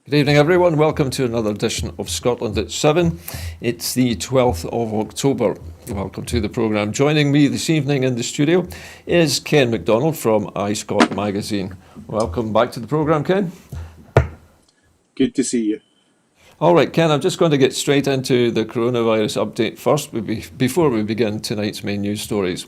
Good evening, everyone. Welcome to another edition of Scotland at 7. It's the 12th of October. Welcome to the programme. Joining me this evening in the studio is Ken MacDonald from iScot magazine. Welcome back to the programme, Ken. Good to see you. All right, Ken, I'm just going to get straight into the coronavirus update first before we begin tonight's main news stories.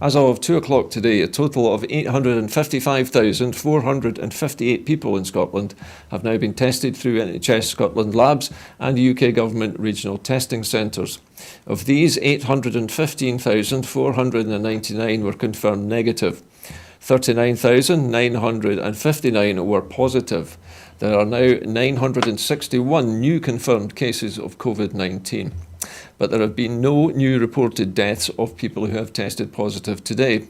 As of 2 o'clock today, a total of 855,458 people in Scotland have now been tested through NHS Scotland labs and UK government regional testing centres. Of these, 815,499 were confirmed negative. 39,959 were positive. There are now 961 new confirmed cases of COVID-19. But there have been no new reported deaths of people who have tested positive today.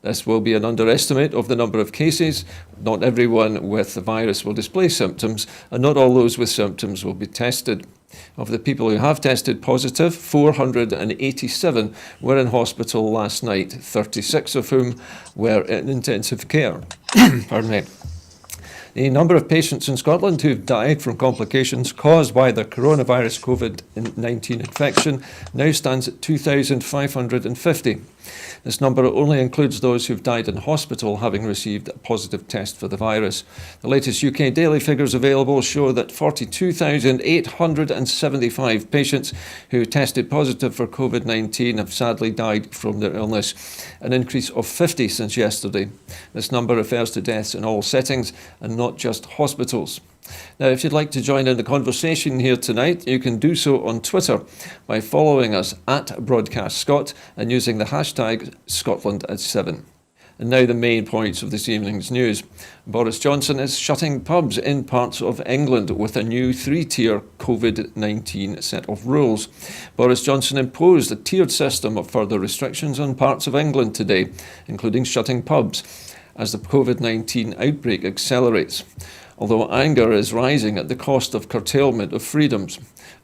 This will be an underestimate of the number of cases. Not everyone with the virus will display symptoms, and not all those with symptoms will be tested. Of the people who have tested positive, 487 were in hospital last night, 36 of whom were in intensive care. Pardon me. The number of patients in Scotland who've died from complications caused by the coronavirus COVID-19 infection now stands at 2,550. This number only includes those who've died in hospital having received a positive test for the virus. The latest UK daily figures available show that 42,875 patients who tested positive for COVID-19 have sadly died from their illness, an increase of 50 since yesterday. This number refers to deaths in all settings and not just hospitals. Now, if you'd like to join in the conversation here tonight, you can do so on Twitter by following us at Broadcast Scot and using the hashtag Scotland at 7. And now the main points of this evening's news. Boris Johnson is shutting pubs in parts of England with a new three-tier COVID-19 set of rules. Boris Johnson imposed a tiered system of further restrictions on parts of England today, including shutting pubs, as the COVID-19 outbreak accelerates. Although anger is rising at the cost of curtailment of freedoms.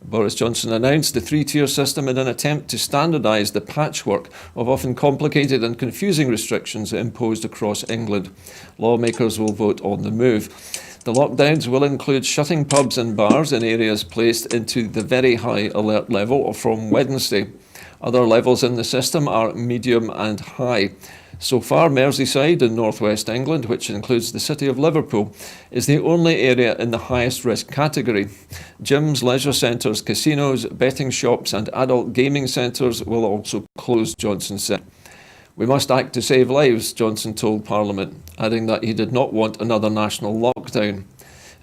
Boris Johnson announced the three-tier system in an attempt to standardise the patchwork of often complicated and confusing restrictions imposed across England. Lawmakers will vote on the move. The lockdowns will include shutting pubs and bars in areas placed into the very high alert level from Wednesday. Other levels in the system are medium and high. So far, Merseyside in northwest England, which includes the city of Liverpool, is the only area in the highest risk category. Gyms, leisure centres, casinos, betting shops and adult gaming centres will also close, Johnson said. We must act to save lives, Johnson told Parliament, adding that he did not want another national lockdown.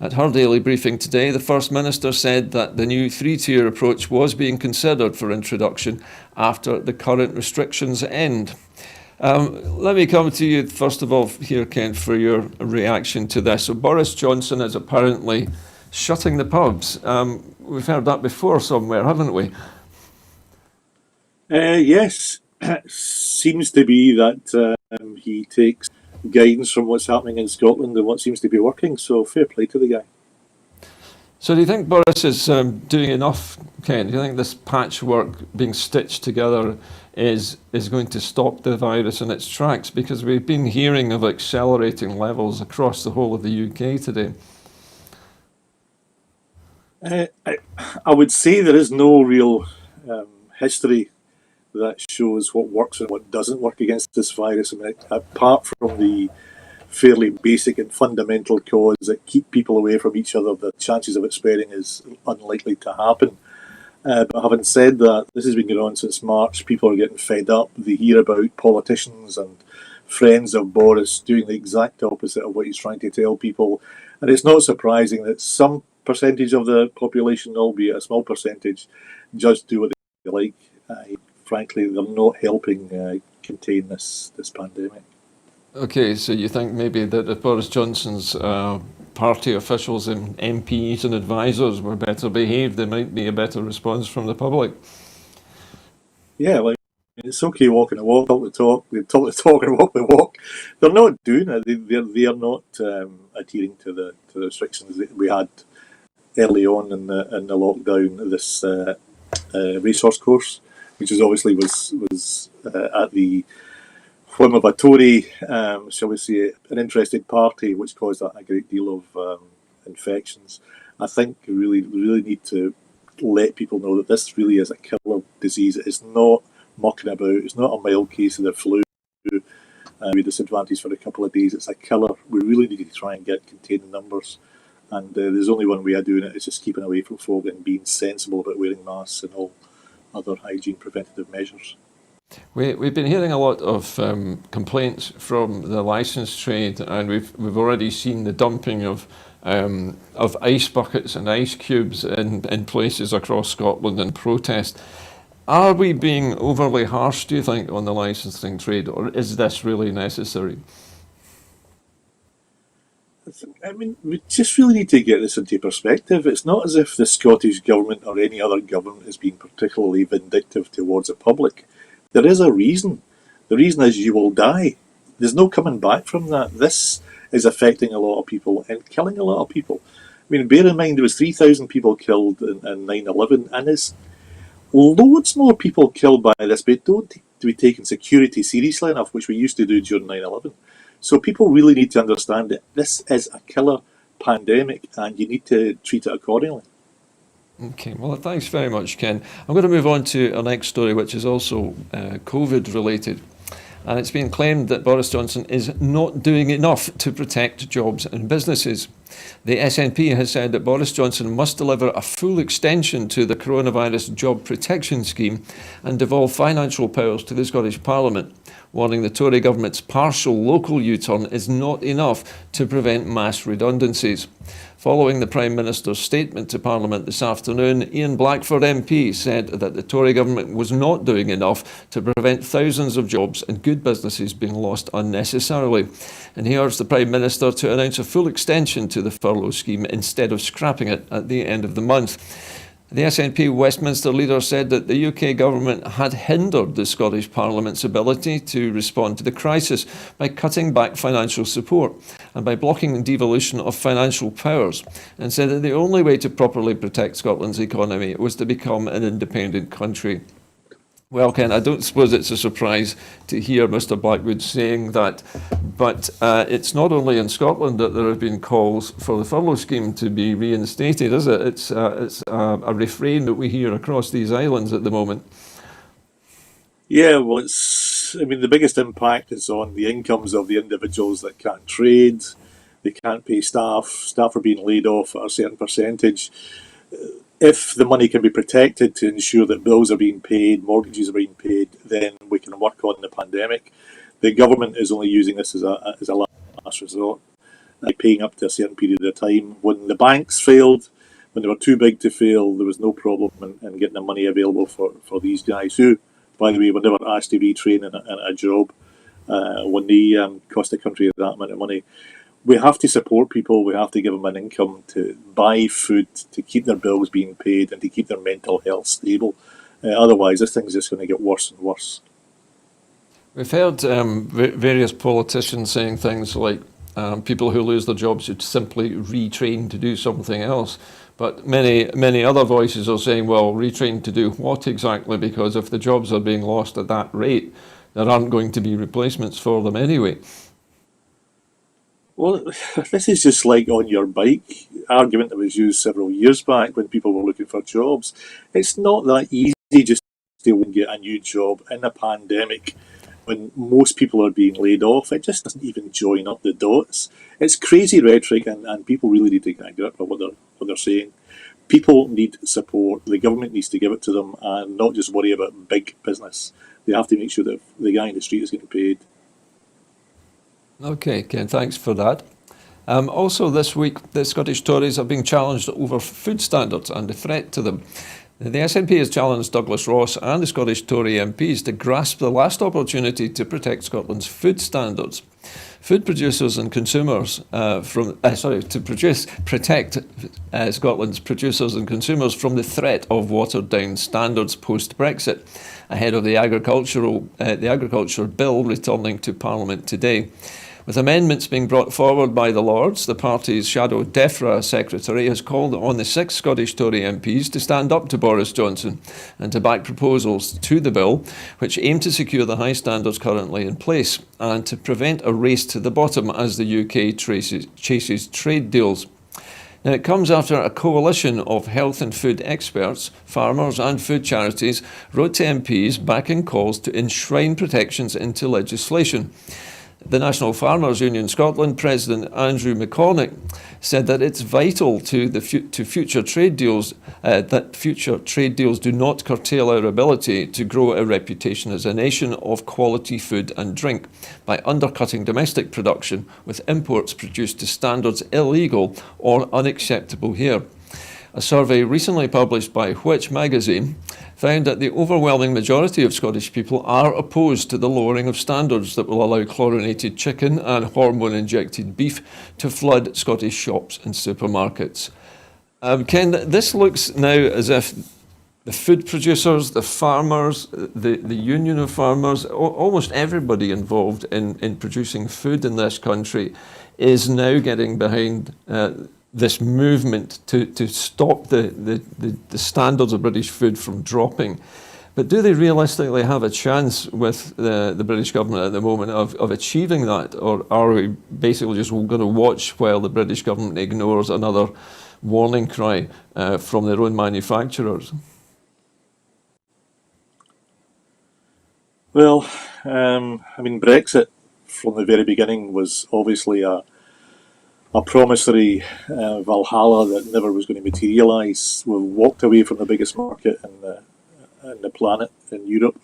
At her daily briefing today, the First Minister said that the new three-tier approach was being considered for introduction after the current restrictions end. Let me come to you first of all here, Kent, for your reaction to this. So Boris Johnson is apparently shutting the pubs. We've heard that before somewhere, haven't we? Yes, seems to be that he takes guidance from what's happening in Scotland and what seems to be working, so fair play to the guy. So do you think Boris is doing enough, Ken? Do you think this patchwork being stitched together is going to stop the virus in its tracks? Because we've been hearing of accelerating levels across the whole of the UK today. I would say there is no real history that shows what works and what doesn't work against this virus. I mean, apart from the fairly basic and fundamental cause that keep people away from each other, the chances of it spreading is unlikely to happen. But having said that, this has been going on since March. People are getting fed up. They hear about politicians and friends of Boris doing the exact opposite of what he's trying to tell people. And it's not surprising that some percentage of the population, albeit a small percentage, just do what they like. Frankly, they're not helping contain this pandemic. Okay, so you think maybe that if Boris Johnson's party officials and MPs and advisors were better behaved, there might be a better response from the public? Yeah, like, it's okay walking the walk, talk the talk, they talk the talk and walk the walk. They're not doing it. They are not adhering to the restrictions that we had early on in the lockdown. This resource course, which is obviously was at the whim of a Tory, shall we say, an interested party, which caused a great deal of infections. I think we really need to let people know that this really is a killer disease. It's not mucking about. It's not a mild case of the flu. We disadvantaged for a couple of days. It's a killer. We really need to try and contain the numbers. And there's only one way of doing it. It's just keeping away from folk and being sensible about wearing masks and all other hygiene preventative measures. We've been hearing a lot of complaints from the licensed trade, and we've already seen the dumping of ice buckets and ice cubes in places across Scotland in protest. Are we being overly harsh, do you think, on the licensing trade, or is this really necessary? I mean, we just really need to get this into perspective. It's not as if the Scottish Government or any other government is being particularly vindictive towards the public. There is a reason. The reason is you will die. There's no coming back from that. This is affecting a lot of people and killing a lot of people. I mean, bear in mind there was 3,000 people killed in 9/11, and there's loads more people killed by this, but don't be taking security seriously enough, which we used to do during 9/11. So people really need to understand that this is a killer pandemic, and you need to treat it accordingly. Okay, well, thanks very much, Ken. I'm going to move on to our next story, which is also COVID related. And it's been claimed that Boris Johnson is not doing enough to protect jobs and businesses. The SNP has said that Boris Johnson must deliver a full extension to the coronavirus job protection scheme and devolve financial powers to the Scottish Parliament, warning the Tory government's partial local U-turn is not enough to prevent mass redundancies. Following the Prime Minister's statement to Parliament this afternoon, Ian Blackford MP said that the Tory government was not doing enough to prevent thousands of jobs and good businesses being lost unnecessarily. And he urged the Prime Minister to announce a full extension to the furlough scheme instead of scrapping it at the end of the month. The SNP Westminster leader said that the UK government had hindered the Scottish Parliament's ability to respond to the crisis by cutting back financial support and by blocking devolution of financial powers, and said that the only way to properly protect Scotland's economy was to become an independent country. Well, Ken, I don't suppose it's a surprise to hear Mr Blackwood saying that, but it's not only in Scotland that there have been calls for the furlough scheme to be reinstated, is it? It's a refrain that we hear across these islands at the moment. Yeah, well, the biggest impact is on the incomes of the individuals that can't trade, they can't pay staff are being laid off at a certain percentage. If the money can be protected to ensure that bills are being paid, mortgages are being paid, then we can work on the pandemic. The government is only using this as a last resort, paying up to a certain period of time. When the banks failed, when they were too big to fail, there was no problem in getting the money available for these guys who, by the way, were never asked to retrain in a job when they cost the country that amount of money. We have to support people. We have to give them an income to buy food, to keep their bills being paid, and to keep their mental health stable. Otherwise, this thing's just going to get worse and worse. We've heard various politicians saying things like people who lose their jobs should simply retrain to do something else. But many other voices are saying, well, retrain to do what exactly? Because if the jobs are being lost at that rate, there aren't going to be replacements for them anyway. Well, this is just like on your bike argument that was used several years back when people were looking for jobs. It's not that easy just to get a new job in a pandemic when most people are being laid off. It just doesn't even join up the dots. It's crazy rhetoric, and people really need to get a grip of what they're saying. People need support. The government needs to give it to them and not just worry about big business. They have to make sure that the guy in the street is getting paid. Okay, Ken, thanks for that. Also this week, the Scottish Tories are being challenged over food standards and the threat to them. The SNP has challenged Douglas Ross and the Scottish Tory MPs to grasp the last opportunity to protect Scotland's food standards. Food producers and consumers protect Scotland's producers and consumers from the threat of watered-down standards post-Brexit, ahead of the agriculture bill returning to Parliament today. With amendments being brought forward by the Lords, the party's shadow DEFRA secretary has called on the 6 Scottish Tory MPs to stand up to Boris Johnson and to back proposals to the bill which aim to secure the high standards currently in place and to prevent a race to the bottom as the UK chases trade deals. Now, it comes after a coalition of health and food experts, farmers and food charities wrote to MPs backing calls to enshrine protections into legislation. The National Farmers Union Scotland President Andrew McCormick said that it's vital to future trade deals that future trade deals do not curtail our ability to grow a reputation as a nation of quality food and drink by undercutting domestic production with imports produced to standards illegal or unacceptable here. A survey recently published by Which magazine found that the overwhelming majority of Scottish people are opposed to the lowering of standards that will allow chlorinated chicken and hormone-injected beef to flood Scottish shops and supermarkets. Ken, this looks now as if the food producers, the farmers, the union of farmers, almost everybody involved in producing food in this country is now getting behind this movement to stop the standards of British food from dropping. But do they realistically have a chance with the British government at the moment of achieving that? Or are we basically just going to watch while the British government ignores another warning cry from their own manufacturers? Well, Brexit from the very beginning was obviously a promissory Valhalla that never was going to materialise. We've walked away from the biggest market in the planet, in Europe.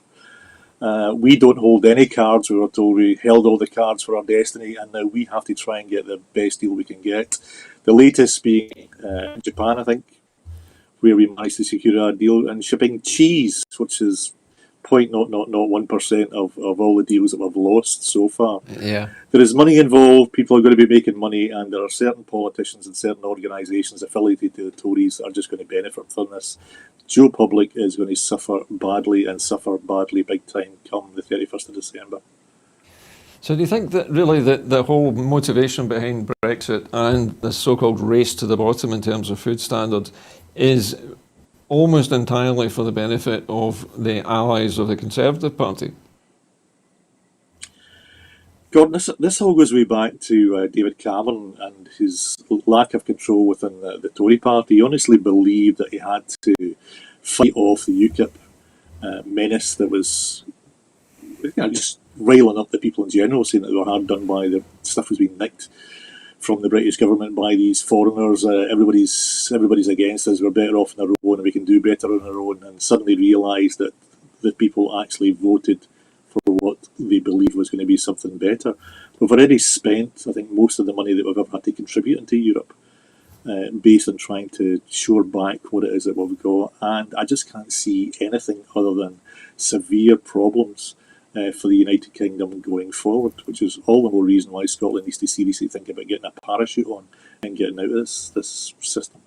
We don't hold any cards. We were told we held all the cards for our destiny, and now we have to try and get the best deal we can get. The latest being Japan, I think, where we managed to secure a deal and shipping cheese, which is 0.001% of all the deals that we've lost so far. Yeah. There is money involved, people are going to be making money, and there are certain politicians and certain organisations affiliated to the Tories that are just going to benefit from this. Joe Public is going to suffer badly and suffer badly big time come the 31st of December. So do you think that really the whole motivation behind Brexit and the so-called race to the bottom in terms of food standards is almost entirely for the benefit of the allies of the Conservative Party? Gordon, this all goes way back to David Cameron and his lack of control within the Tory party. He honestly believed that he had to fight off the UKIP menace that was just riling up the people in general, saying that they were hard done by, the stuff was being nicked from the British government by these foreigners. Everybody's against us. We're better off on our own and we can do better on our own. And suddenly realised that the people actually voted for what they believed was going to be something better. We've already spent, I think, most of the money that we've ever had to contribute into Europe based on trying to shore back what it is that we've got. And I just can't see anything other than severe problems for the United Kingdom going forward, which is all the more reason why Scotland needs to seriously think about getting a parachute on and getting out of this system.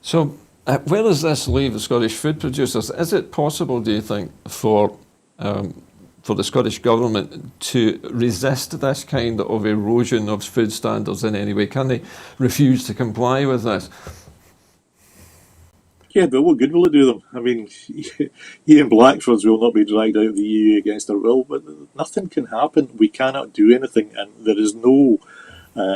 So where does this leave the Scottish food producers? Is it possible, do you think, for the Scottish Government to resist this kind of erosion of food standards in any way? Can they refuse to comply with this? Yeah, but what good will it do them? I mean, Ian Blackford's will not be dragged out of the EU against our will, but nothing can happen. We cannot do anything, and there is no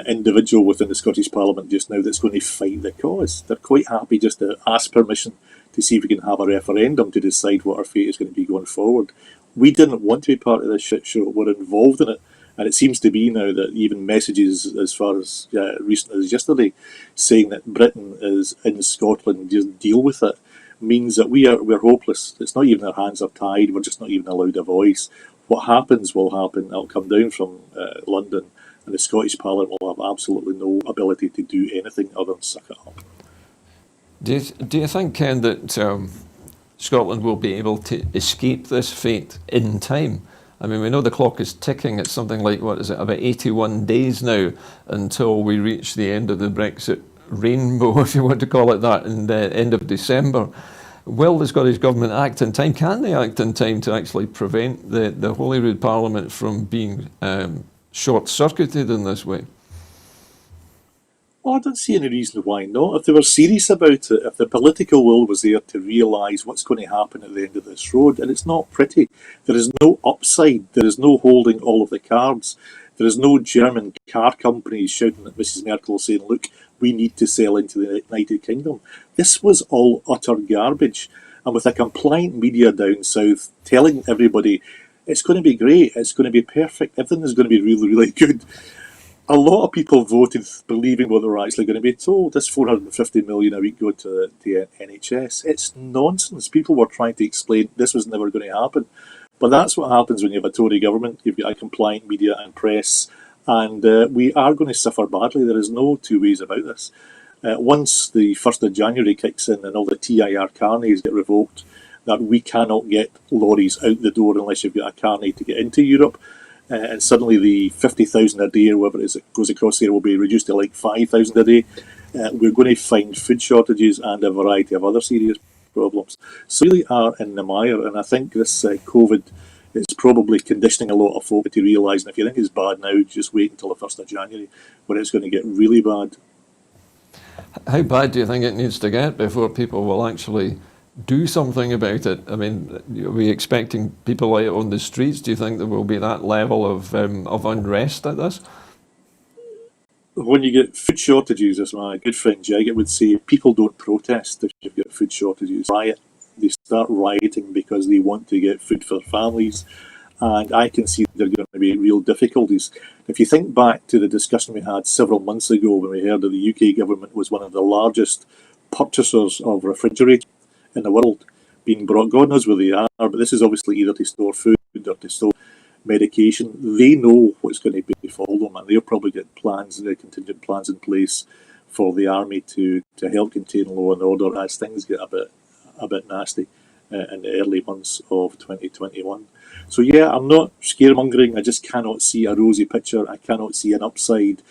individual within the Scottish Parliament just now that's going to fight the cause. They're quite happy just to ask permission to see if we can have a referendum to decide what our fate is going to be going forward. We didn't want to be part of this shit show. We're involved in it. And it seems to be now that even messages as far as recent as yesterday saying that Britain is in Scotland, just deal with it, means that we're hopeless. It's not even our hands are tied. We're just not even allowed a voice. What happens will happen. It'll come down from London, and the Scottish Parliament will have absolutely no ability to do anything other than suck it up. Do you think, Ken, that Scotland will be able to escape this fate in time? I mean, we know the clock is ticking. It's something like, about 81 days now until we reach the end of the Brexit rainbow, if you want to call it that, in the end of December. Will the Scottish Government act in time? Can they act in time to actually prevent the Holyrood Parliament from being short-circuited in this way? Well, I don't see any reason why not. If they were serious about it, if the political will was there to realise what's going to happen at the end of this road, and it's not pretty. There is no upside. There is no holding all of the cards. There is no German car companies shouting at Mrs Merkel saying, look, we need to sell into the United Kingdom. This was all utter garbage. And with a compliant media down south telling everybody it's going to be great, it's going to be perfect, everything is going to be really, really good, a lot of people voted believing what they were actually going to be told. This 450 million a week go to the NHS. It's nonsense. People were trying to explain this was never going to happen. But that's what happens when you have a Tory government. You've got a compliant media and press, and we are going to suffer badly. There is no two ways about this. Once the 1st of January kicks in and all the TIR carnets get revoked, that we cannot get lorries out the door unless you've got a carnet to get into Europe, and suddenly the 50,000 a day or whatever it is that goes across here will be reduced to like 5,000 a day. We're going to find food shortages and a variety of other serious problems. So we really are in the mire, and I think this COVID is probably conditioning a lot of folk to realise that if you think it's bad now, just wait until the 1st of January when it's going to get really bad. How bad do you think it needs to get before people will actually do something about it? I mean, are we expecting people out on the streets? Do you think there will be that level of unrest at this? When you get food shortages, as my good friend Jaggett would say, people don't protest if you've got food shortages. Riot. They start rioting because they want to get food for their families. And I can see there are going to be real difficulties. If you think back to the discussion we had several months ago when we heard that the UK government was one of the largest purchasers of refrigerants in the world being brought, God knows where they are, but this is obviously either to store food or to store medication. They know what's going to befall them, and they'll probably get plans, contingent plans in place for the army to help contain law and order as things get a bit nasty in the early months of 2021. So yeah, I'm not scaremongering. I just cannot see a rosy picture. I cannot see an upside.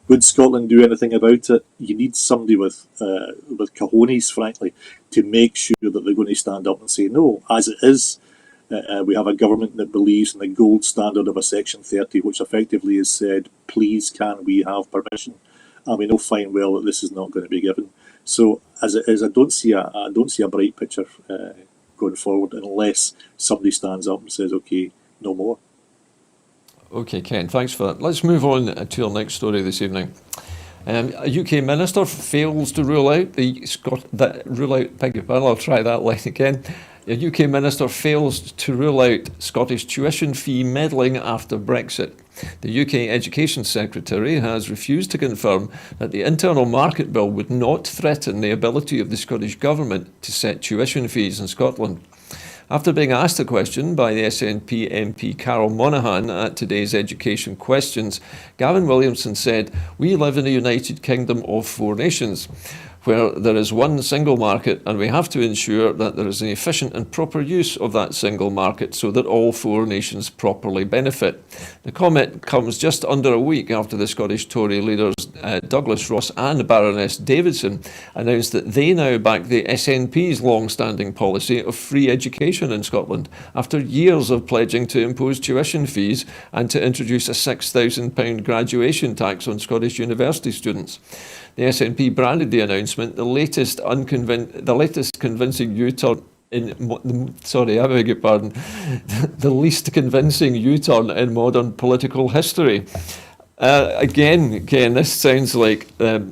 Would Scotland do anything about it? You need somebody with cojones, frankly, to make sure that they're going to stand up and say no. As it is, we have a government that believes in the gold standard of a Section 30, which effectively has said, please can we have permission? And we know fine well that this is not going to be given. So as it is, I don't see a bright picture going forward unless somebody stands up and says, okay, no more. Okay, Ken, thanks for that. Let's move on to our next story this evening. A UK minister fails to rule out beg your pardon, I'll try that line again. A UK minister fails to rule out Scottish tuition fee meddling after Brexit. The UK Education Secretary has refused to confirm that the Internal Market Bill would not threaten the ability of the Scottish Government to set tuition fees in Scotland. After being asked the question by the SNP MP Carol Monaghan at today's Education Questions, Gavin Williamson said, "We live in a United Kingdom of four nations, where there is one single market, and we have to ensure that there is an efficient and proper use of that single market so that all four nations properly benefit." The comment comes just under a week after the Scottish Tory leaders Douglas Ross and Baroness Davidson announced that they now back the SNP's long-standing policy of free education in Scotland, after years of pledging to impose tuition fees and to introduce a £6,000 graduation tax on Scottish university students. The SNP branded the announcement the latest convincing U-turn the least convincing U-turn in modern political history. Again, this sounds like a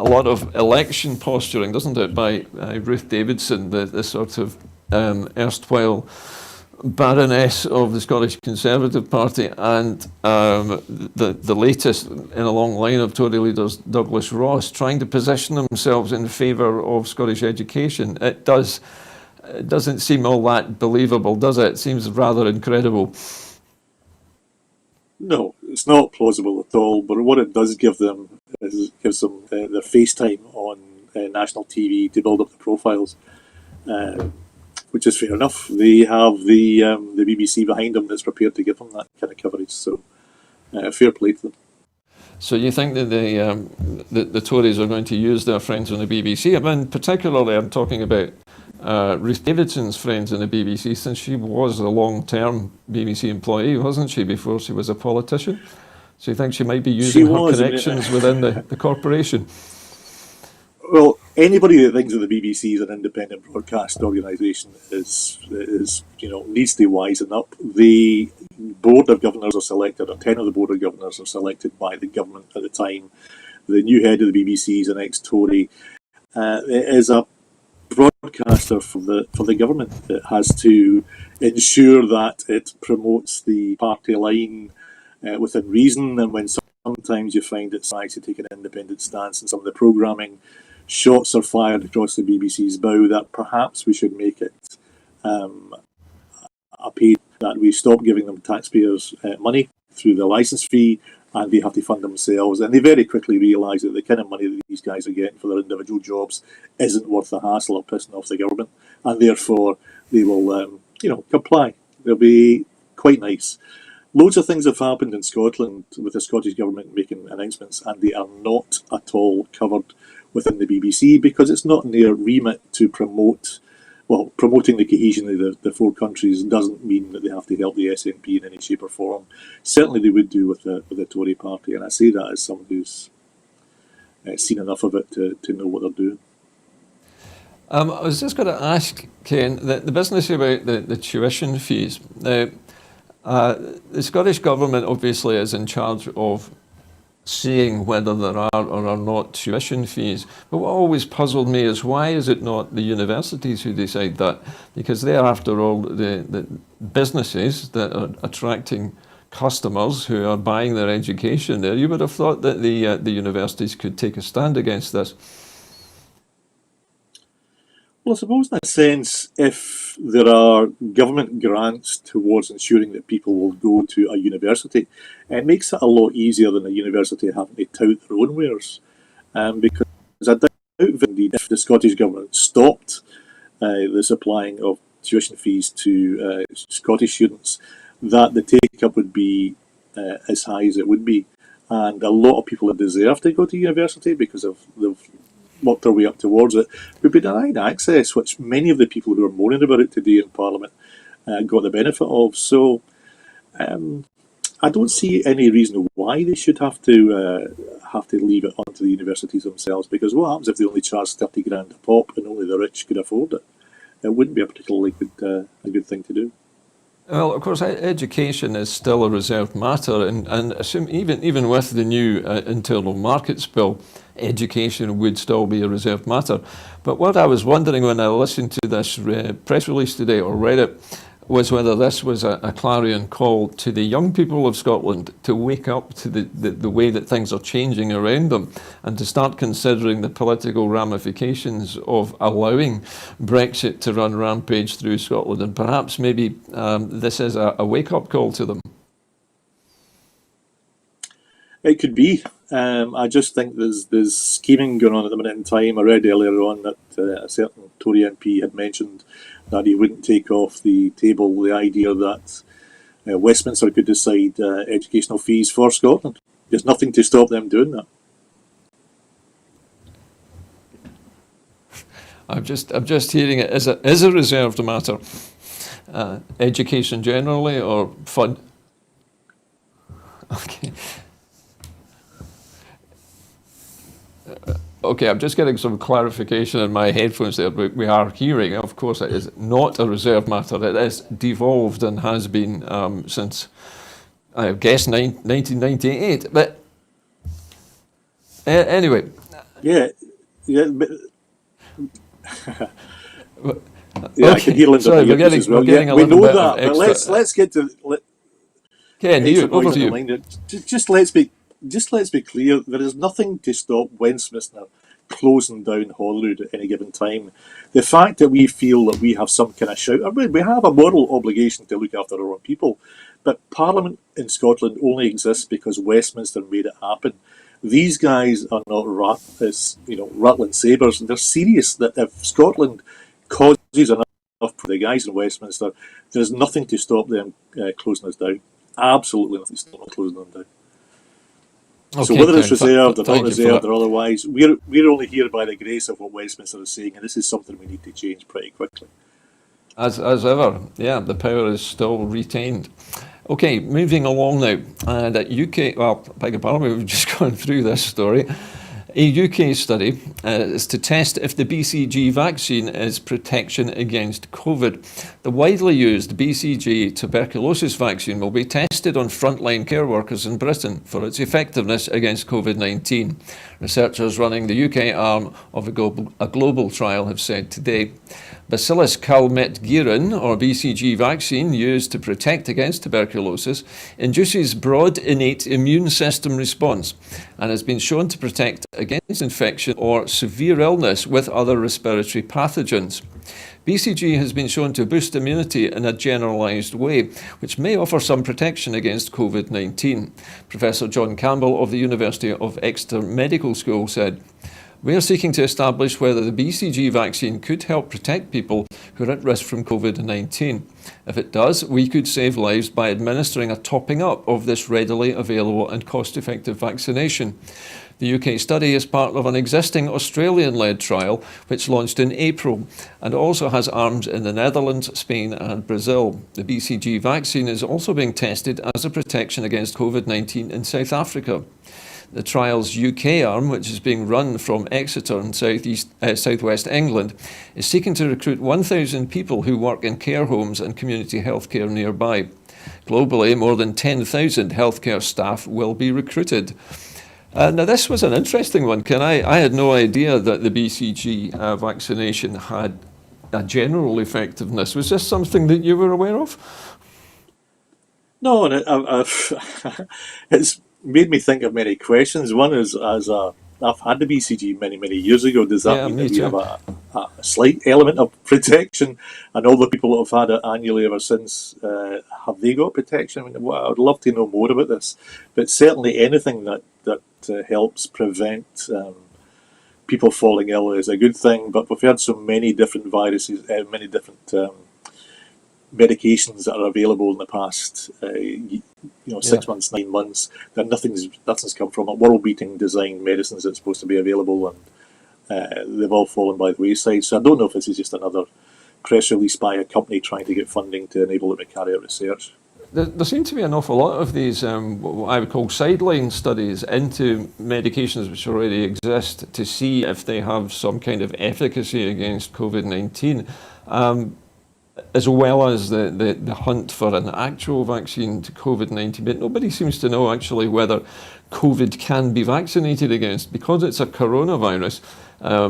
lot of election posturing, doesn't it, by Ruth Davidson, the sort of erstwhile Baroness of the Scottish Conservative Party, and the latest in a long line of Tory leaders, Douglas Ross, trying to position themselves in favour of Scottish education. It doesn't seem all that believable, does it? It seems rather incredible. No, it's not plausible at all. But what it does give them is gives them their FaceTime on national TV to build up the profiles. Which is fair enough. They have the BBC behind them that's prepared to give them that kind of coverage. So, fair play to them. So you think that the Tories are going to use their friends on the BBC? I mean, particularly I'm talking about Ruth Davidson's friends in the BBC, since she was a long-term BBC employee, wasn't she, before she was a politician? So you think she might be using her connections within the corporation? Well, anybody that thinks that the BBC is an independent broadcast organisation is needs to wisen up. The board of governors are selected, or 10 of the board of governors are selected by the government at the time. the new head of the BBC is an ex-Tory. It is a broadcaster for the government. It has to ensure that it promotes the party line within reason, and when sometimes you find it tries to take an independent stance in some of the programming, shots are fired across the BBC's bow that perhaps we should make it a pay, that we stop giving them taxpayers' money through the licence fee, and they have to fund themselves. And they very quickly realise that the kind of money that these guys are getting for their individual jobs isn't worth the hassle of pissing off the government, and therefore they will, comply. They'll be quite nice. Loads of things have happened in Scotland with the Scottish Government making announcements, and they are not at all covered within the BBC because it's not in their remit to promote. Well, promoting the cohesion of the four countries doesn't mean that they have to help the SNP in any shape or form. Certainly they would do with the Tory party, and I say that as someone who's seen enough of it to know what they're doing. I was just going to ask, Ken, the business about the tuition fees. Now, the Scottish Government obviously is in charge of seeing whether there are or are not tuition fees. But what always puzzled me is why is it not the universities who decide that? Because they are, after all, the businesses that are attracting customers who are buying their education there. You would have thought that the universities could take a stand against this. Well, I suppose in a sense, if there are government grants towards ensuring that people will go to a university, it makes it a lot easier than a university having to tout their own wares. Because I doubt indeed if the Scottish Government stopped the supplying of tuition fees to Scottish students, that the take-up would be as high as it would be. And a lot of people that deserve to go to university because they've worked their way up towards it would be denied access, which many of the people who are moaning about it today in Parliament got the benefit of. So I don't see any reason why they should have to leave it onto the universities themselves, because what happens if they only charge 30 grand a pop and only the rich could afford it? It wouldn't be a particularly good thing to do. Well, of course, education is still a reserved matter, and assume even with the new internal markets bill, education would still be a reserved matter. But what I was wondering when I listened to this press release today, or read it, was whether this was a clarion call to the young people of Scotland to wake up to the way that things are changing around them, and to start considering the political ramifications of allowing Brexit to run rampage through Scotland. And perhaps maybe this is a wake-up call to them. It could be. I just think there's scheming going on at the minute in time. I read earlier on that a certain Tory MP had mentioned that he wouldn't take off the table the idea that Westminster could decide educational fees for Scotland. There's nothing to stop them doing that. I'm just hearing it as a reserved matter. Education generally, or fund? Okay. Okay, I'm just getting some clarification in my headphones there. We are hearing, of course, it is not a reserved matter. It is devolved and has been since, I guess, 1998. But anyway. Yeah. But yeah, okay. I can hear Linda Sorry, we're getting, as well. We're getting yeah, a we little know bit that, of but extra. let's get to. Ken, over to you. Just let's be clear. There is nothing to stop Westminster closing down Holyrood at any given time. The fact that we feel that we have some kind of shout, I mean, we have a moral obligation to look after our own people, but Parliament in Scotland only exists because Westminster made it happen. These guys are not rattling sabres. They're serious that if Scotland causes enough for the guys in Westminster, there's nothing to stop them closing us down. Absolutely nothing to stop them closing them down. Okay, so whether it's reserved or not reserved or otherwise, we're only here by the grace of what Westminster is saying, and this is something we need to change pretty quickly. As ever, yeah, the power is still retained. Okay, moving along now. UK, well, beg your pardon, we've just gone through this story. A UK study is to test if the BCG vaccine is protection against COVID. The widely used BCG tuberculosis vaccine will be tested on frontline care workers in Britain for its effectiveness against COVID-19. Researchers running the UK arm of a global trial have said today. Bacillus calmette-guerin, or BCG vaccine, used to protect against tuberculosis, induces broad innate immune system response and has been shown to protect against infection or severe illness with other respiratory pathogens. BCG has been shown to boost immunity in a generalised way, which may offer some protection against COVID-19. Professor John Campbell of the University of Exeter Medical School said, "We are seeking to establish whether the BCG vaccine could help protect people who are at risk from COVID-19. If it does, we could save lives by administering a topping up of this readily available and cost-effective vaccination." The UK study is part of an existing Australian-led trial which launched in April and also has arms in the Netherlands, Spain and Brazil. The BCG vaccine is also being tested as a protection against COVID-19 in South Africa. The trial's UK arm, which is being run from Exeter in southwest England, is seeking to recruit 1,000 people who work in care homes and community healthcare nearby. Globally, more than 10,000 healthcare staff will be recruited. Now, this was an interesting one, Ken. I had no idea that the BCG vaccination had a general effectiveness. Was this something that you were aware of? No, and it's made me think of many questions. One is, I've had the BCG many years ago. Does that mean that we have a slight element of protection? And all the people that have had it annually ever since, have they got protection? I mean, I would love to know more about this. But certainly anything that helps prevent people falling ill is a good thing. But we've had so many different viruses, many different medications that are available in the past 6 months, 9 months, that nothing's come from it. World-beating design medicines that's supposed to be available, and they've all fallen by the wayside. So I don't know if this is just another press release by a company trying to get funding to enable them to carry out research. There seem to be an awful lot of these, what I would call sideline studies into medications which already exist to see if they have some kind of efficacy against COVID-19. As well as the hunt for an actual vaccine to COVID-19. But nobody seems to know actually whether COVID can be vaccinated against, because it's a coronavirus,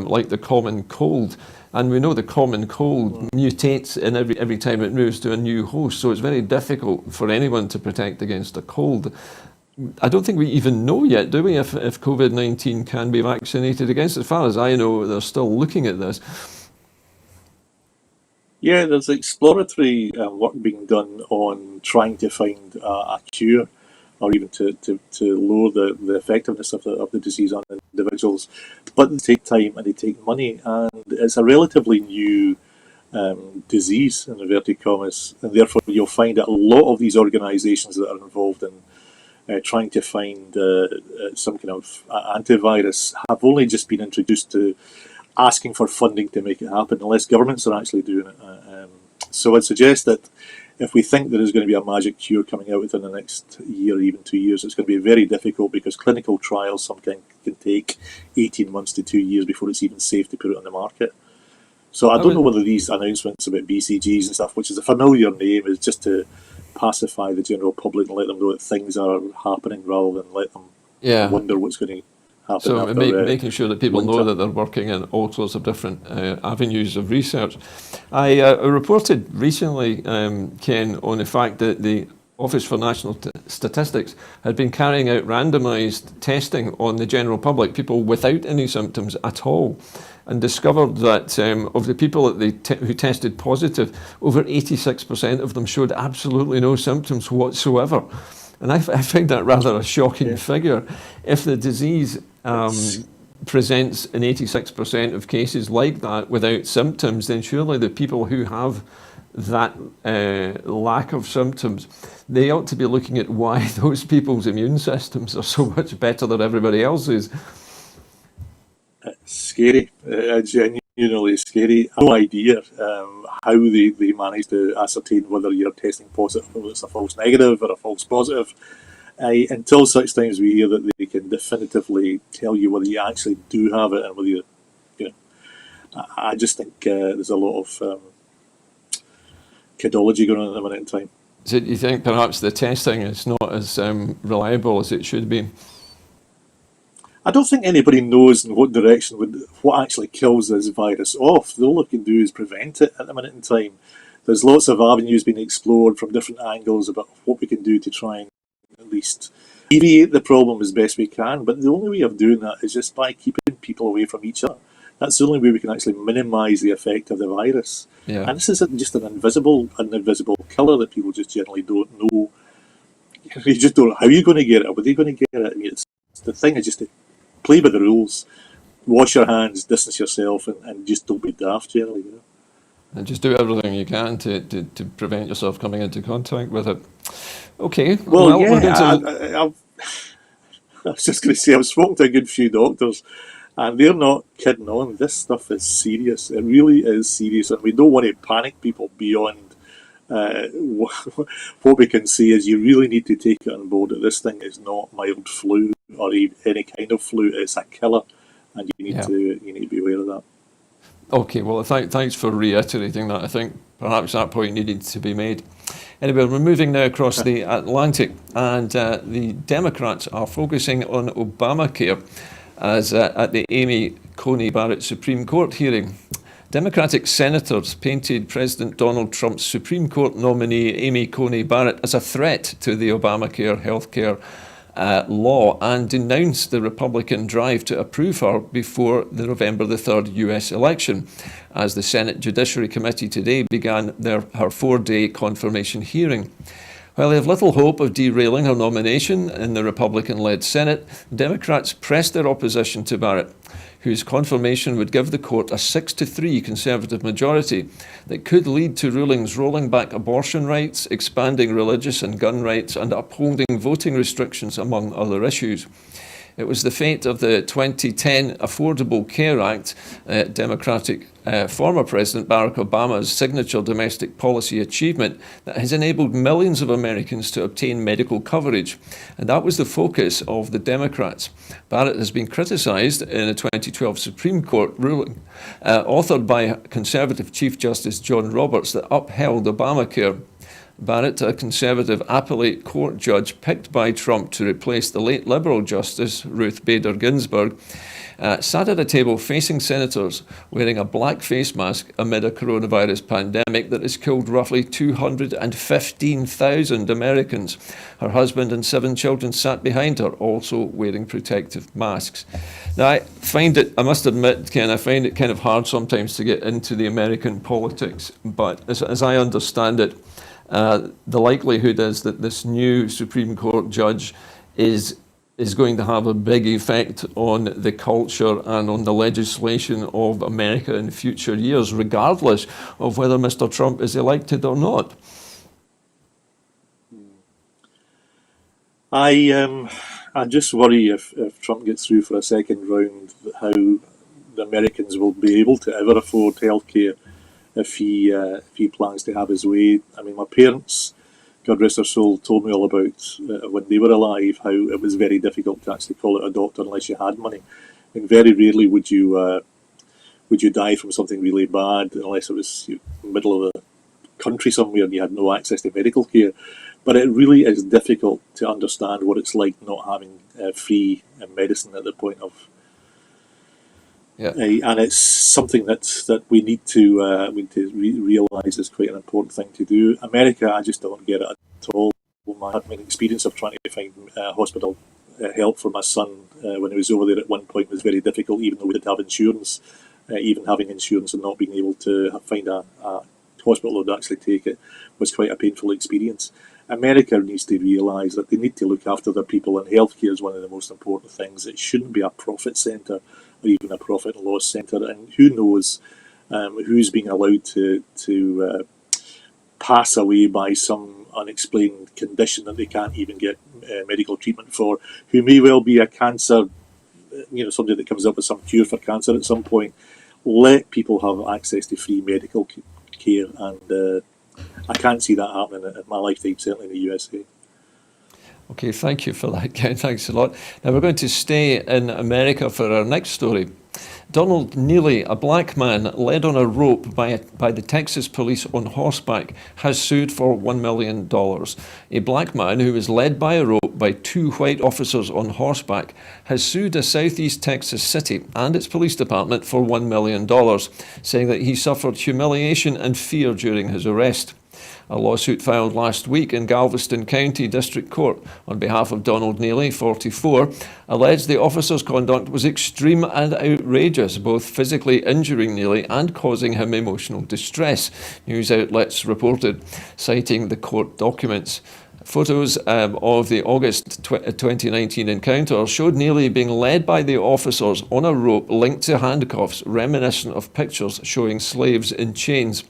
like the common cold. And we know the common cold mutates in every time it moves to a new host, so it's very difficult for anyone to protect against a cold. I don't think we even know yet, do we, if COVID-19 can be vaccinated against. As far as I know, they're still looking at this. Yeah, there's exploratory work being done on trying to find a cure, or even to lower the effectiveness of the disease on individuals. But they take time and they take money, and it's a relatively new disease, in inverted commas, and therefore you'll find that a lot of these organisations that are involved in trying to find some kind of antivirus have only just been introduced to asking for funding to make it happen, unless governments are actually doing it. So I'd suggest that if we think there is going to be a magic cure coming out within the next year, even 2 years, it's going to be very difficult, because clinical trials sometimes can take 18 months to 2 years before it's even safe to put it on the market. So I don't know whether these announcements about BCGs and stuff, which is a familiar name, is just to pacify the general public and let them know that things are happening, rather than let them wonder what's going to happen. So making sure that people know that they're working in all sorts of different avenues of research. I reported recently, Ken, on the fact that the Office for National Statistics had been carrying out randomised testing on the general public, people without any symptoms at all, and discovered that of the people that who tested positive, over 86% of them showed absolutely no symptoms whatsoever. And I find that rather a shocking figure. If the disease presents in 86% of cases like that without symptoms, then surely the people who have that lack of symptoms, they ought to be looking at why those people's immune systems are so much better than everybody else's. It's scary, genuinely scary. I have no idea how they manage to ascertain whether you're testing positive, whether it's a false negative or a false positive. until such times we hear that they can definitively tell you whether you actually do have it and whether you know, I just think there's a lot of kidology going on at the minute in time. So you think perhaps the testing is not as reliable as it should be? I don't think anybody knows in what direction what actually kills this virus off. All it can do is prevent it at the minute in time. There's lots of avenues being explored from different angles about what we can do to try and at least alleviate the problem as best we can. But the only way of doing that is just by keeping people away from each other. That's the only way we can actually minimise the effect of the virus. Yeah. And this is just an invisible killer that people just generally don't know. You just don't know how you're going to get it, or whether you're going to get it. I mean, the thing is just to play by the rules, wash your hands, distance yourself, and just don't be daft generally. You know? And just do everything you can to prevent yourself coming into contact with it. Okay. Well, yeah, we're going to... I was just going to say, I've spoken to a good few doctors, and they're not kidding on. This stuff is serious. It really is serious, and we don't want to panic people beyond what we can say is you really need to take it on board that this thing is not mild flu or any kind of flu. It's a killer, and you need to be aware of that. Okay, well, thanks for reiterating that. I think perhaps that point needed to be made. Anyway, we're moving now across the Atlantic, and the Democrats are focusing on Obamacare as at the Amy Coney Barrett Supreme Court hearing. Democratic senators painted President Donald Trump's Supreme Court nominee Amy Coney Barrett as a threat to the Obamacare healthcare law and denounced the Republican drive to approve her before the November the 3rd US election, as the Senate Judiciary Committee today began her 4-day confirmation hearing. While they have little hope of derailing her nomination in the Republican-led Senate, Democrats pressed their opposition to Barrett, whose confirmation would give the court a 6-3 Conservative majority that could lead to rulings rolling back abortion rights, expanding religious and gun rights, and upholding voting restrictions, among other issues. It was the fate of the 2010 Affordable Care Act, Democratic former President Barack Obama's signature domestic policy achievement, that has enabled millions of Americans to obtain medical coverage. And that was the focus of the Democrats. Barrett has been criticised in a 2012 Supreme Court ruling, authored by Conservative Chief Justice John Roberts, that upheld Obamacare. Barrett, a Conservative appellate court judge picked by Trump to replace the late Liberal Justice Ruth Bader Ginsburg, sat at a table facing senators wearing a black face mask amid a coronavirus pandemic that has killed roughly 215,000 Americans. Her husband and 7 children sat behind her, also wearing protective masks. Now, I must admit, Ken, I find it kind of hard sometimes to get into the American politics, but as I understand it, the likelihood is that this new Supreme Court judge is going to have a big effect on the culture and on the legislation of America in future years, regardless of whether Mr. Trump is elected or not. I just worry if Trump gets through for a second round, how the Americans will be able to ever afford healthcare if he plans to have his way. I mean, my parents, God rest their soul, told me all about when they were alive how it was very difficult to actually call it a doctor unless you had money. And very rarely would you die from something really bad unless it was in the middle of the country somewhere and you had no access to medical care. But it really is difficult to understand what it's like not having free medicine at the point of. Yeah. And it's something that we need to realise is quite an important thing to do. America, I just don't get it at all. I had an experience of trying to find hospital help for my son when he was over there at one point was very difficult, even though we did have insurance. Even having insurance and not being able to find a hospital that would actually take it was quite a painful experience. America needs to realise that they need to look after their people, and healthcare is one of the most important things. It shouldn't be a profit centre or even a profit and loss centre, and who knows who's being allowed to pass away by some unexplained condition that they can't even get medical treatment for, who may well be a cancer, somebody that comes up with some cure for cancer at some point. Let people have access to free medical care, and I can't see that happening in my lifetime, certainly in the USA. Okay, thank you for that, Ken. Thanks a lot. Now we're going to stay in America for our next story. Donald Neely, a black man led on a rope by the Texas police on horseback, has sued for $1 million. A black man who was led by a rope by two white officers on horseback has sued a southeast Texas city and its police department for $1 million, saying that he suffered humiliation and fear during his arrest. A lawsuit filed last week in Galveston County District Court on behalf of Donald Neely, 44, alleged the officer's conduct was extreme and outrageous, both physically injuring Neely and causing him emotional distress, news outlets reported, citing the court documents. Photos of the August 2019 encounter showed Neely being led by the officers on a rope linked to handcuffs, reminiscent of pictures showing slaves in chains.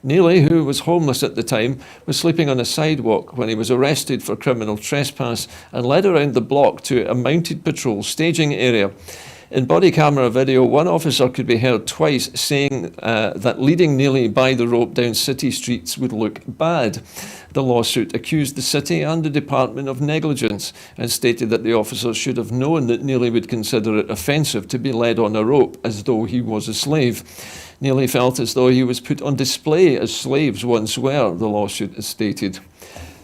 Neely, who was homeless at the time, was sleeping on a sidewalk when he was arrested for criminal trespass and led around the block to a mounted patrol staging area. In body camera video, one officer could be heard twice saying that leading Neely by the rope down city streets would look bad. The lawsuit accused the city and the department of negligence and stated that the officers should have known that Neely would consider it offensive to be led on a rope as though he was a slave. Neely felt as though he was put on display as slaves once were, the lawsuit has stated.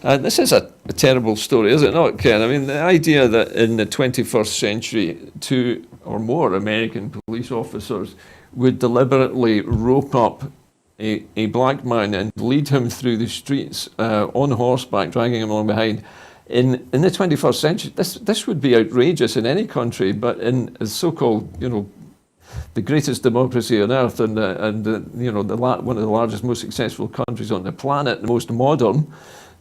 This is a terrible story, is it not, Ken? I mean, the idea that in the 21st century, two or more American police officers would deliberately rope up a black man and lead him through the streets on horseback, dragging him along behind. In the 21st century, this would be outrageous in any country, but in a so-called, the greatest democracy on earth and one of the largest, most successful countries on the planet, the most modern,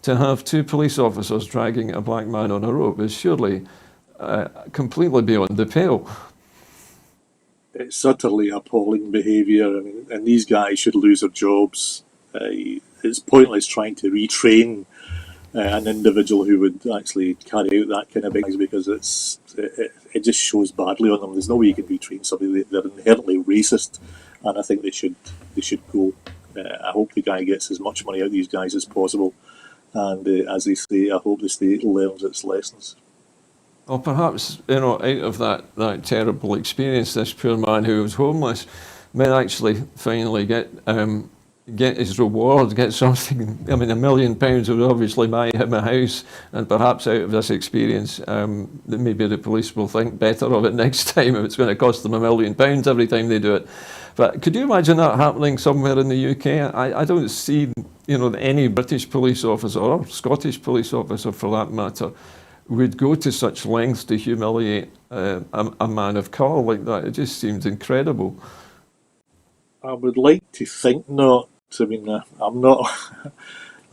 to have two police officers dragging a black man on a rope is surely completely beyond the pale. It's utterly appalling behaviour. I mean, and these guys should lose their jobs. It's pointless trying to retrain an individual who would actually carry out that kind of things because it just shows badly on them. There's no way you can retrain somebody. They're inherently racist, and I think they should go. I hope the guy gets as much money out of these guys as possible, and as they say, I hope the state learns its lessons. Or perhaps, out of that terrible experience, this poor man who was homeless may actually finally get his reward, get something. I mean, £1 million would obviously buy him a house, and perhaps out of this experience, maybe the police will think better of it next time if it's going to cost them £1 million every time they do it. But could you imagine that happening somewhere in the UK? I don't see, any British police officer or Scottish police officer, for that matter, would go to such lengths to humiliate a man of colour like that. It just seems incredible. I would like to think not. I mean, I'm not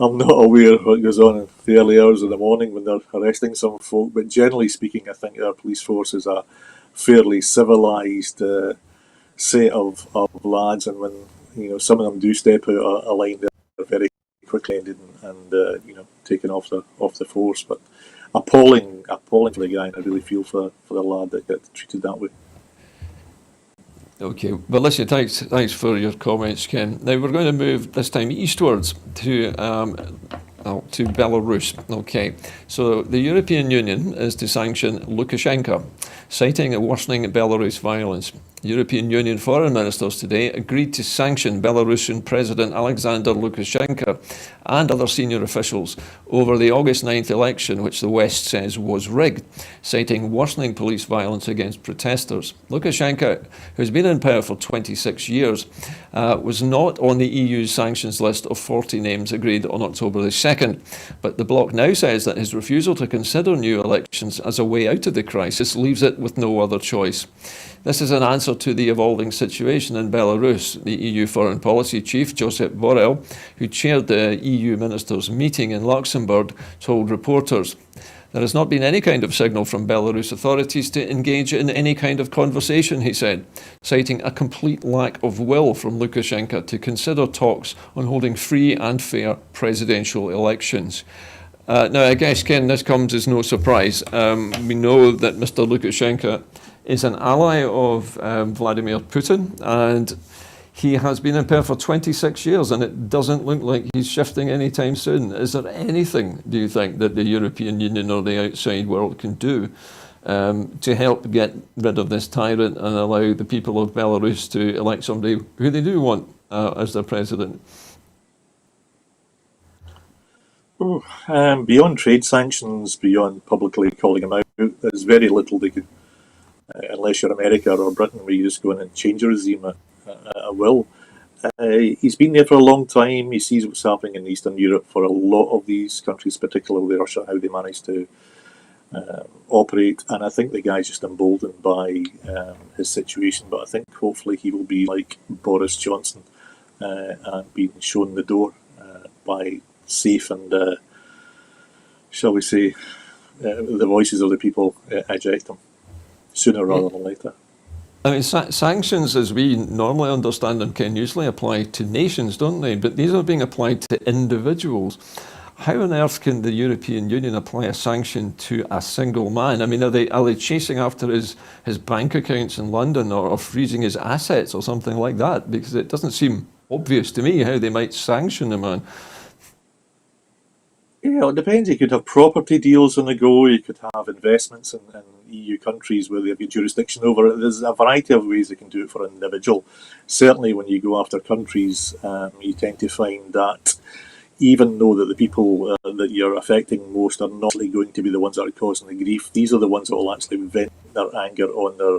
aware of what goes on in the early hours of the morning when they're arresting some folk, but generally speaking, I think our police force is a fairly civilised set of lads, and when some of them do step out a line, they're very quickly ended and taken off the force. But appalling for the guy, and I really feel for the lad that got treated that way. Okay, well listen, thanks for your comments, Ken. Now we're going to move this time eastwards to Belarus. Okay, so the European Union is to sanction Lukashenko, citing a worsening Belarus violence. European Union foreign ministers today agreed to sanction Belarusian President Alexander Lukashenko and other senior officials over the August 9th election, which the West says was rigged, citing worsening police violence against protesters. Lukashenko, who's been in power for 26 years, was not on the EU's sanctions list of 40 names agreed on October the 2nd, but the bloc now says that his refusal to consider new elections as a way out of the crisis leaves it with no other choice. This is an answer to the evolving situation in Belarus. The EU Foreign Policy Chief, Josep Borrell, who chaired the EU ministers' meeting in Luxembourg, told reporters, "There has not been any kind of signal from Belarus authorities to engage in any kind of conversation," he said, citing a complete lack of will from Lukashenko to consider talks on holding free and fair presidential elections. Now, I guess, Ken, this comes as no surprise. We know that Mr. Lukashenko is an ally of Vladimir Putin, and He has been in power for 26 years and it doesn't look like he's shifting anytime soon. Is there anything, do you think, that the European Union or the outside world can do to help get rid of this tyrant and allow the people of Belarus to elect somebody who they do want as their president? Beyond trade sanctions, beyond publicly calling him out, there's very little they could, unless you're America or Britain, where you just go in and change a regime at will. He's been there for a long time. He sees what's happening in Eastern Europe for a lot of these countries, particularly Russia, how they manage to operate. And I think the guy's just emboldened by his situation. But I think hopefully he will be like Boris Johnson and being shown the door by safe and, shall we say, the voices of the people eject him sooner rather than later. I mean, sanctions, as we normally understand them, can usually apply to nations, don't they? But these are being applied to individuals. How on earth can the European Union apply a sanction to a single man? I mean, are they chasing after his bank accounts in London or freezing his assets or something like that? Because it doesn't seem obvious to me how they might sanction a man. Yeah, it depends. You could have property deals on the go. You could have investments in EU countries where they have jurisdiction over it. There's a variety of ways they can do it for an individual. Certainly, when you go after countries, you tend to find that even though that the people that you're affecting most are not really going to be the ones that are causing the grief, these are the ones that will actually vent their anger on their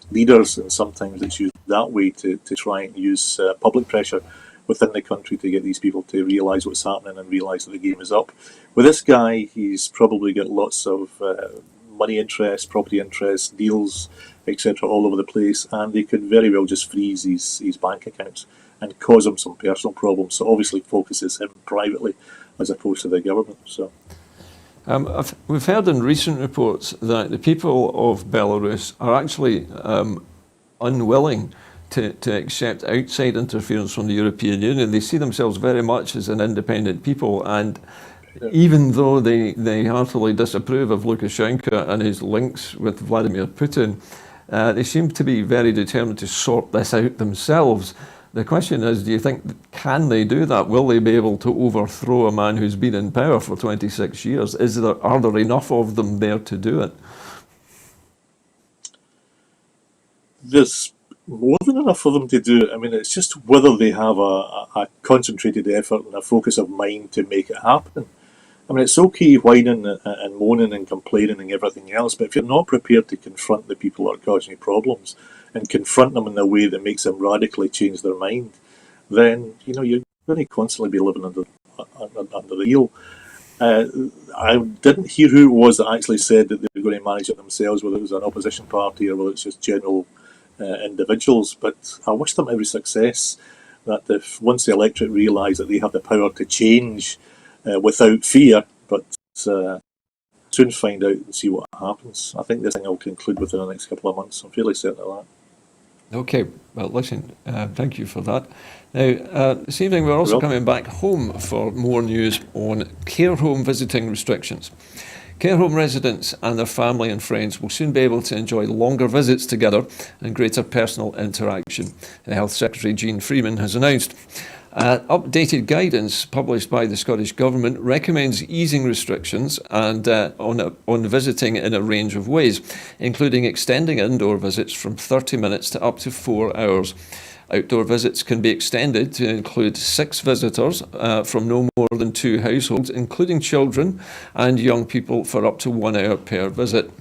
leaders, and sometimes it's used that way to try and use public pressure within the country to get these people to realise what's happening and realise that the game is up. With this guy, he's probably got lots of money interests, property interests, deals, etc. all over the place, and they could very well just freeze his bank accounts and cause him some personal problems. So obviously focuses him privately as opposed to the government. So we've heard in recent reports that the people of Belarus are actually unwilling to accept outside interference from the European Union. They see themselves very much as an independent people, and even though they heartily disapprove of Lukashenko and his links with Vladimir Putin, they seem to be very determined to sort this out themselves. The question is, do you think, can they do that? Will they be able to overthrow a man who's been in power for 26 years? Are there enough of them there to do it? There's more than enough for them to do it. I mean, it's just whether they have a concentrated effort and a focus of mind to make it happen. I mean, it's okay whining and moaning and complaining and everything else, but if you're not prepared to confront the people that are causing you problems and confront them in a way that makes them radically change their mind, then you're going to constantly be living under the heel. I didn't hear who it was that actually said that they were going to manage it themselves, whether it was an opposition party or whether it's just general individuals, but I wish them every success. That if once the electorate realise that they have the power to change without fear, but soon find out and see what happens. I think this thing will conclude within the next couple of months. I'm fairly certain of that. Okay, well, listen, thank you for that. Now, this evening we're also coming back home for more news on care home visiting restrictions. Care home residents and their family and friends will soon be able to enjoy longer visits together and greater personal interaction, the Health Secretary Jeane Freeman has announced. Updated guidance published by the Scottish Government recommends easing restrictions and on visiting in a range of ways, including extending indoor visits from 30 minutes to up to 4 hours. Outdoor visits can be extended to include 6 visitors from no more than 2 households, including children and young people, for up to 1 hour per visit.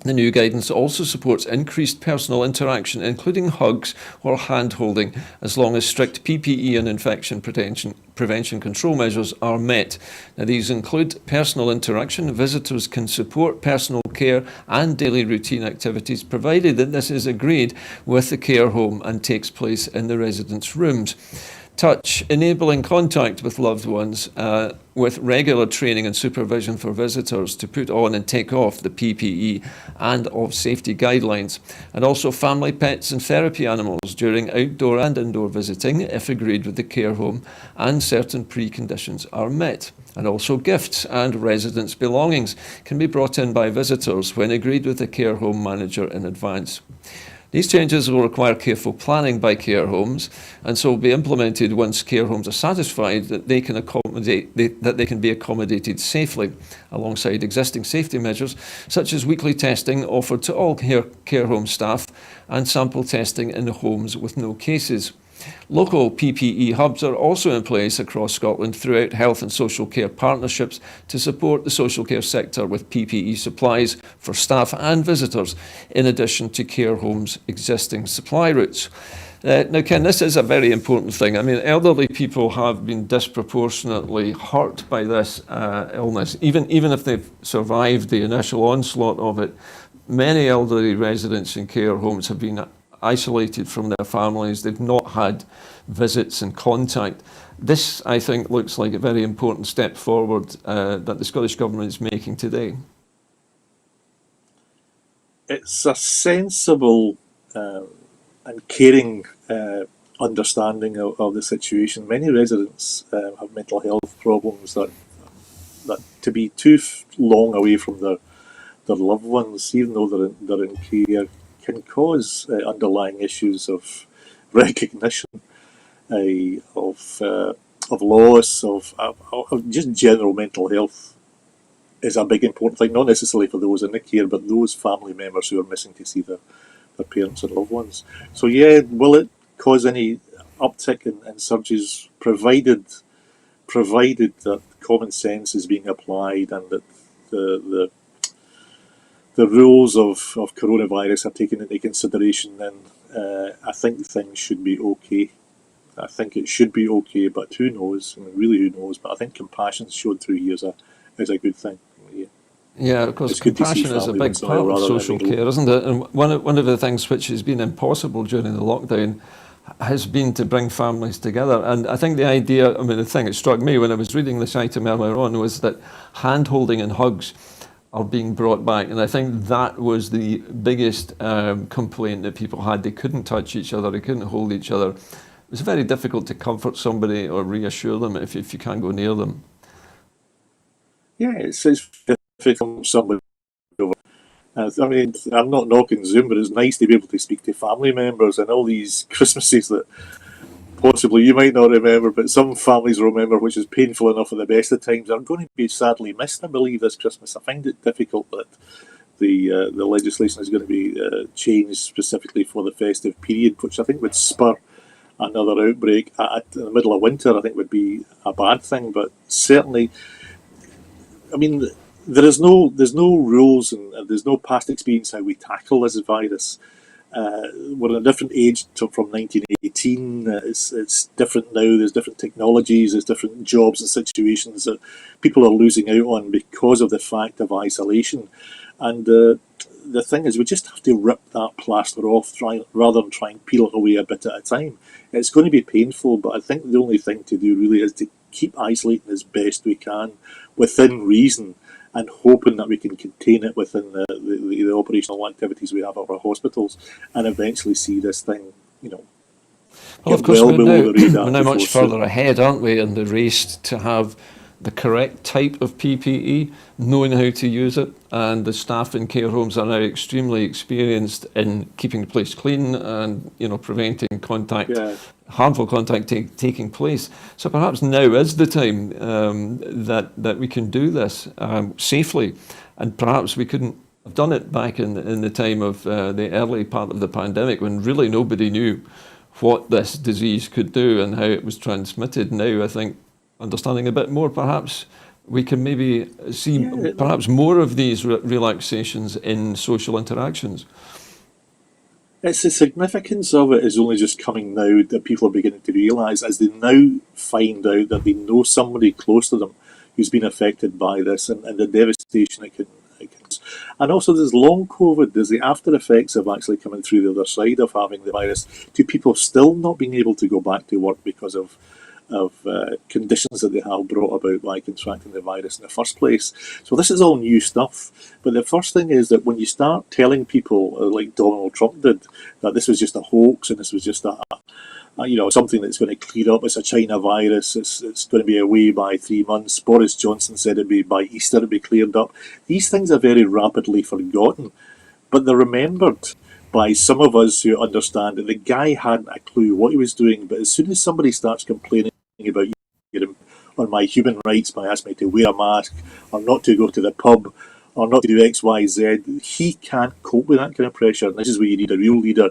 The new guidance also supports increased personal interaction, including hugs or hand-holding, as long as strict PPE and infection prevention control measures are met. Now, these include personal interaction. Visitors can support personal care and daily routine activities, provided that this is agreed with the care home and takes place in the residents' rooms. Touch, enabling contact with loved ones with regular training and supervision for visitors to put on and take off the PPE and of safety guidelines. And also family pets and therapy animals during outdoor and indoor visiting, if agreed with the care home and certain preconditions are met. And also gifts and residents' belongings can be brought in by visitors when agreed with the care home manager in advance. These changes will require careful planning by care homes, and so will be implemented once care homes are satisfied that they can be accommodated safely, alongside existing safety measures such as weekly testing offered to all care home staff and sample testing in the homes with no cases. Local PPE hubs are also in place across Scotland throughout health and social care partnerships to support the social care sector with PPE supplies for staff and visitors, in addition to care homes' existing supply routes. Now, Ken, this is a very important thing. I mean, elderly people have been disproportionately hurt by this illness, even if they've survived the initial onslaught of it. Many elderly residents in care homes have been isolated from their families. They've not had visits and contact. This, I think, looks like a very important step forward that the Scottish Government is making today. It's a sensible and caring understanding of the situation. Many residents have mental health problems that to be too long away from their loved ones, even though they're in care, can cause underlying issues of recognition, of loss, of just general mental health is a big important thing, not necessarily for those in the care, but those family members who are missing to see their parents and loved ones. So yeah, will it cause any uptick in surges, provided that common sense is being applied and that the rules of coronavirus are taken into consideration, then I think things should be okay. I think it should be okay, but who knows? I mean, really, who knows? But I think compassion shown through here is a good thing. Yeah, of course, compassion is a big part of social care, isn't it? And one of the things which has been impossible during the lockdown has been to bring families together. And I think the idea, I mean, the thing that struck me when I was reading this item earlier on was that hand-holding and hugs are being brought back. And I think that was the biggest complaint that people had. They couldn't touch each other, they couldn't hold each other. It was very difficult to comfort somebody or reassure them if you can't go near them. Yeah, it's difficult somebody over. I mean, I'm not knocking Zoom, but it's nice to be able to speak to family members and all these Christmases that possibly you might not remember, but some families remember, which is painful enough at the best of times, are going to be sadly missed, I believe, this Christmas. I find it difficult that the legislation is going to be changed specifically for the festive period, which I think would spur another outbreak in the middle of winter. I think would be a bad thing, but certainly, I mean, there's no rules and there's no past experience how we tackle this virus. We're in a different age from 1918. It's different now. There's different technologies. There's different jobs and situations that people are losing out on because of the fact of isolation. And the thing is, we just have to rip that plaster off rather than try and peel it away a bit at a time. It's going to be painful, but I think the only thing to do really is to keep isolating as best we can within reason, and hoping that we can contain it within the operational activities we have at our hospitals, and eventually see this thing, well, of course, we're now much further ahead, aren't we, in the race to have the correct type of PPE, knowing how to use it, and the staff in care homes are now extremely experienced in keeping the place clean and preventing contact, harmful contact taking place. So perhaps now is the time that we can do this safely, and perhaps we couldn't have done it back in the time of the early part of the pandemic, when really nobody knew what this disease could do and how it was transmitted. Now I think understanding a bit more, perhaps we can maybe see perhaps more of these relaxations in social interactions. It's the significance of it is only just coming now that people are beginning to realise, as they now find out that they know somebody close to them who's been affected by this, and the devastation it can. And also there's long COVID, there's the after effects of actually coming through the other side of having the virus, to people still not being able to go back to work because of conditions that they have brought about by contracting the virus in the first place. So this is all new stuff. But the first thing is that when you start telling people, like Donald Trump did, that this was just a hoax and this was just something that's going to clear up, it's a China virus, it's going to be away by 3 months. Boris Johnson said it'd be by Easter it'd be cleared up. These things are very rapidly forgotten, but they're remembered by some of us who understand that the guy hadn't a clue what he was doing, but as soon as somebody starts complaining about on my human rights by asking me to wear a mask or not to go to the pub or not to do X, Y, Z, he can't cope with that kind of pressure. And this is where you need a real leader.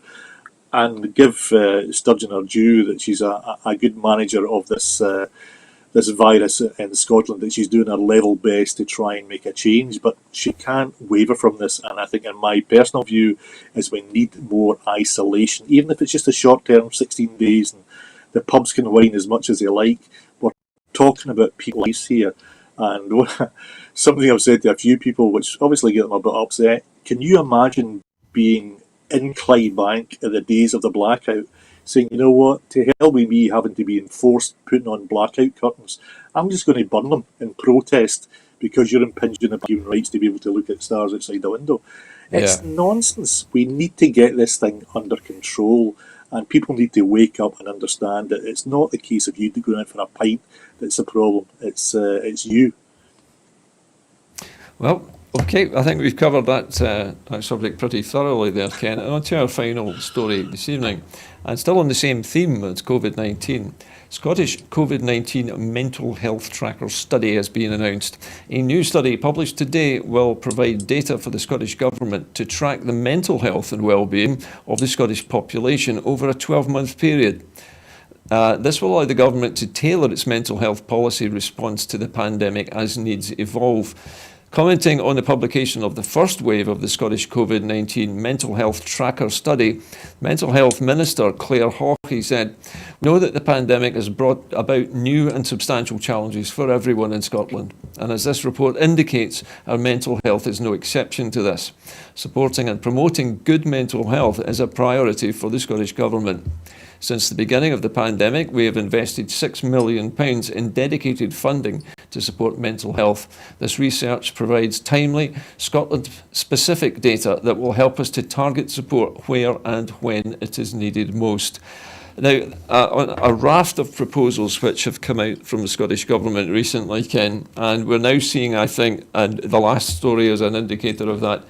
And give Sturgeon her due that she's a good manager of this virus in Scotland, that she's doing her level best to try and make a change, but she can't waver from this. And I think, in my personal view, is we need more isolation, even if it's just a short term, 16 days, and the pubs can wine as much as they like. We're talking about people's lives here. And something I've said to a few people, which obviously get them a bit upset, can you imagine being in Clydebank in the days of the blackout, saying, you know what, to hell with me having to be enforced putting on blackout curtains. I'm just going to burn them in protest because you're impinging upon human rights to be able to look at stars outside the window. It's nonsense. We need to get this thing under control, and people need to wake up and understand that it's not the case of you going out for a pint that's the problem. It's you. Well, okay, I think we've covered that subject pretty thoroughly there, Ken. And on to our final story this evening, and still on the same theme as COVID-19. Scottish COVID-19 mental health tracker study has been announced. A new study published today will provide data for the Scottish Government to track the mental health and well-being of the Scottish population over a 12-month period. This will allow the government to tailor its mental health policy response to the pandemic as needs evolve. Commenting on the publication of the first wave of the Scottish COVID-19 mental health tracker study, Mental Health Minister Claire Hawkey said, "We know that the pandemic has brought about new and substantial challenges for everyone in Scotland. And as this report indicates, our mental health is no exception to this. Supporting and promoting good mental health is a priority for the Scottish Government. Since the beginning of the pandemic, we have invested £6 million in dedicated funding to support mental health. This research provides timely, Scotland-specific data that will help us to target support where and when it is needed most." Now, a raft of proposals which have come out from the Scottish Government recently, Ken, and we're now seeing, I think, and the last story is an indicator of that,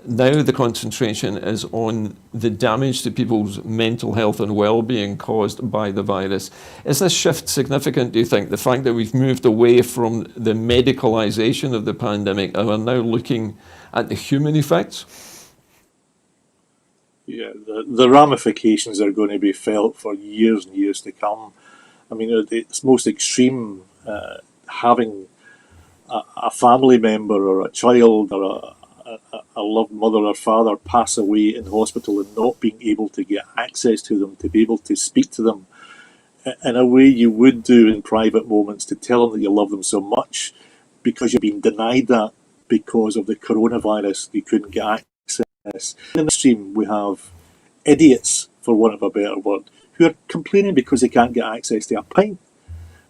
now the concentration is on the damage to people's mental health and well-being caused by the virus. Is this shift significant, do you think? The fact that we've moved away from the medicalisation of the pandemic and are now looking at the human effects? Yeah, the ramifications are going to be felt for years and years to come. I mean, it's most extreme, having a family member or a child or a loved mother or father pass away in hospital and not being able to get access to them, to be able to speak to them in a way you would do in private moments, to tell them that you love them so much, because you've been denied that because of the coronavirus. You couldn't get access. In the stream, we have idiots, for want of a better word, who are complaining because they can't get access to a pint,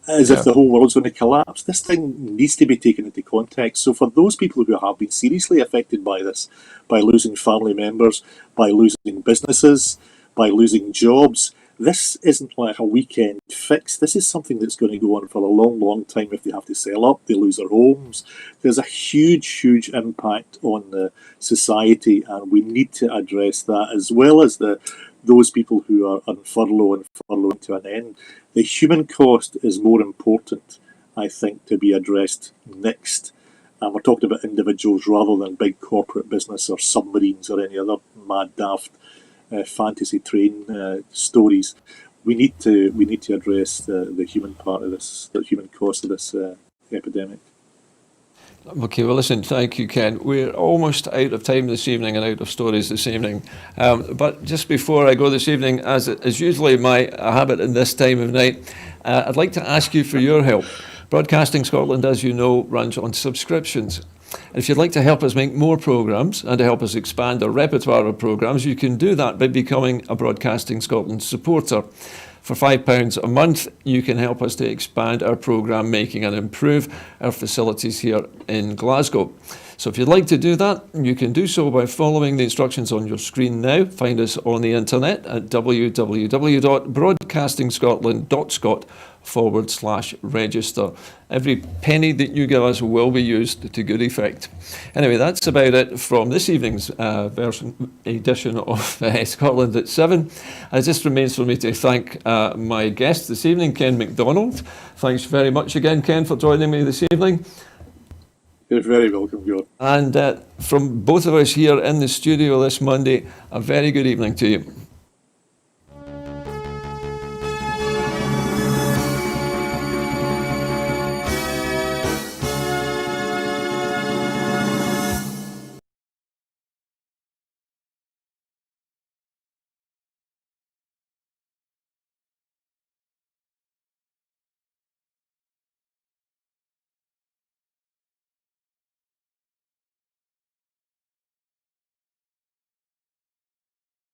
as if the whole world's going to collapse. This thing needs to be taken into context. So for those people who have been seriously affected by this, by losing family members, by losing businesses, by losing jobs, this isn't like a weekend fix. This is something that's going to go on for a long, long time. If they have to sell up, they lose their homes. There's a huge, huge impact on the society, and we need to address that, as well as those people who are on furlough and furloughing to an end. The human cost is more important, I think, to be addressed next. And we're talking about individuals rather than big corporate business or submarines or any other mad, daft fantasy train stories. We need to address the human part of this, the human cost of this epidemic. Okay, well, listen, thank you, Ken. We're almost out of time this evening and out of stories this evening. But just before I go this evening, as is usually my habit in this time of night, I'd like to ask you for your help. Broadcasting Scotland, as you know, runs on subscriptions. And if you'd like to help us make more programmes and to help us expand our repertoire of programmes, you can do that by becoming a Broadcasting Scotland supporter. For £5 a month, you can help us to expand our programme making and improve our facilities here in Glasgow. So if you'd like to do that, you can do so by following the instructions on your screen now. Find us on the internet at www.broadcastingscotland.scot uk/register. Every penny that you give us will be used to good effect. Anyway, that's about it from this evening's edition of Scotland at 7. It just remains for me to thank my guest this evening, Ken MacDonald. Thanks very much again, Ken, for joining me this evening. You're very welcome, Gordon. And from both of us here in the studio this Monday, a very good evening to you.